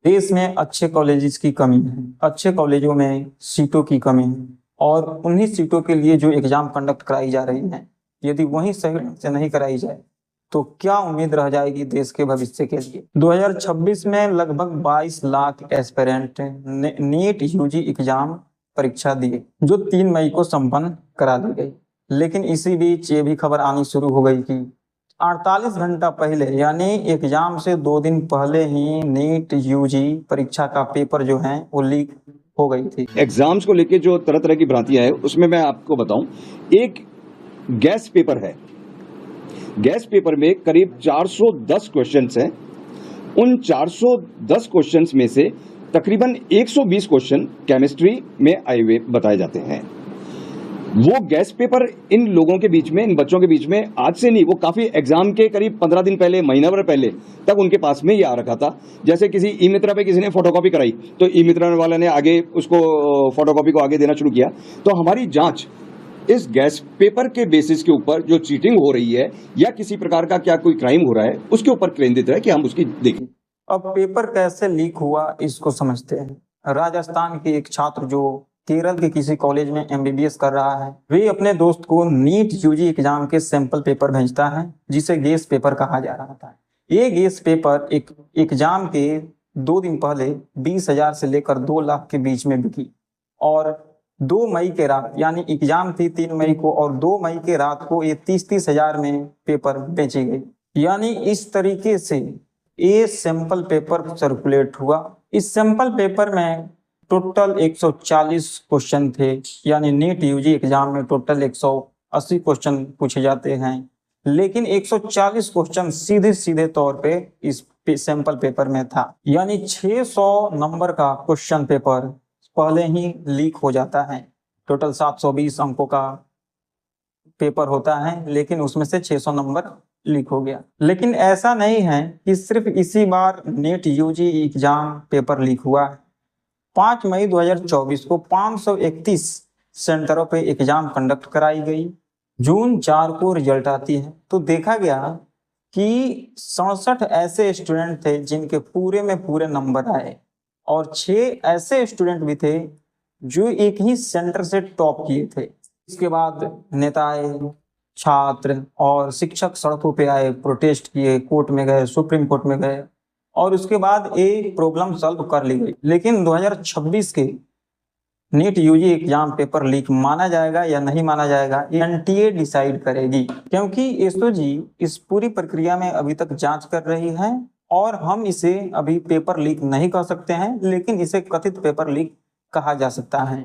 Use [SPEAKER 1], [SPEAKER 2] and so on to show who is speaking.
[SPEAKER 1] देश में अच्छे कॉलेजेस की कमी है, अच्छे कॉलेजों में सीटों की कमी है और उन्हीं सीटों के लिए जो एग्जाम कंडक्ट कराई जा रही है, यदि वही सही ढंग से नहीं कराई जाए तो क्या उम्मीद रह जाएगी देश के भविष्य के लिए। 2026 में लगभग 22 lakh aspirant NEET UG exam परीक्षा दिए, जो 3 मई को संपन्न करा दी गई। लेकिन इसी बीच ये भी खबर आनी शुरू हो गई कि 48 घंटा पहले यानी एग्जाम से 2 दिन पहले ही नीट यूजी परीक्षा का पेपर जो है वो लीक हो गई थी।
[SPEAKER 2] एग्जाम्स को लेके जो तरह तरह की भ्रांतियां है उसमें मैं आपको बताऊं, एक गैस पेपर है। गैस पेपर में करीब 410 क्वेश्चंस हैं। उन 410 क्वेश्चंस में से तकरीबन 120 क्वेश्चन केमिस्ट्री में आए हुए बताए जाते हैं। वो गैस पेपर इन लोगों के बीच में, इन बच्चों के बीच में आज से नहीं, वो काफी एग्जाम के करीब 15 दिन पहले, महीना भर पहले तक उनके पास में ये आ रखा था। जैसे किसी ई मित्रा पे किसी ने फोटोकॉपी कराई तो ई मित्रा वाले ने आगे उसको फोटोकॉपी को आगे देना शुरू किया। तो हमारी जांच इस गैस पेपर के बेसिस के ऊपर जो चीटिंग हो रही है या किसी प्रकार का क्या कोई क्राइम हो रहा है उसके ऊपर केंद्रित है कि हम उसकी देखें।
[SPEAKER 1] अब पेपर कैसे लीक हुआ इसको समझते हैं। राजस्थान के एक छात्र जो केरल के किसी कॉलेज में एमबीबीएस कर रहा है, वे अपने दोस्त को नीट यूजी एग्जाम के सैंपल पेपर भेजता है जिसे गेस पेपर कहा जा रहा था। ये गेस पेपर एक एग्जाम के 2 दिन पहले 20,000 से लेकर 2 लाख के बीच में बिकी और 2 मई के रात, यानी एग्जाम थी 3 मई को और 2 मई के रात को ये 30-30 हजार में पेपर बेची गई। यानी इस तरीके से ये सैंपल पेपर सर्कुलेट हुआ। इस सैंपल पेपर में टोटल 140 क्वेश्चन थे, यानी नीट यूजी एग्जाम में टोटल 180 क्वेश्चन पूछे जाते हैं, लेकिन 140 क्वेश्चन सीधे सीधे तौर पे इस सैंपल पेपर में था। यानी 600 नंबर का क्वेश्चन पेपर पहले ही लीक हो जाता है। टोटल 720 अंकों का पेपर होता है, लेकिन उसमें से 600 नंबर लीक हो गया। लेकिन ऐसा नहीं है कि सिर्फ इसी बार NEET UG exam paper leak हुआ है। 5 मई 2024 को 531 सेंटरों पे एग्जाम कंडक्ट कराई गई। जून 4 को रिजल्ट आती है तो देखा गया कि 67 ऐसे स्टूडेंट थे जिनके पूरे में पूरे नंबर आए और 6 ऐसे स्टूडेंट भी थे जो एक ही सेंटर से टॉप किए थे। इसके बाद नेता आए, छात्र और शिक्षक सड़कों पे आए, प्रोटेस्ट किए, कोर्ट में गए, सुप्रीम कोर्ट में गए और उसके बाद एक प्रॉब्लम सॉल्व कर ली गई। लेकिन 2026 के NEET UG exam paper leak माना जाएगा या नहीं माना जाएगा, ये एनटीए डिसाइड करेगी, क्योंकि एसओजी इस पूरी प्रक्रिया में अभी तक जांच कर रही है और हम इसे अभी पेपर लीक नहीं कह सकते हैं, लेकिन इसे कथित पेपर लीक कहा जा सकता है।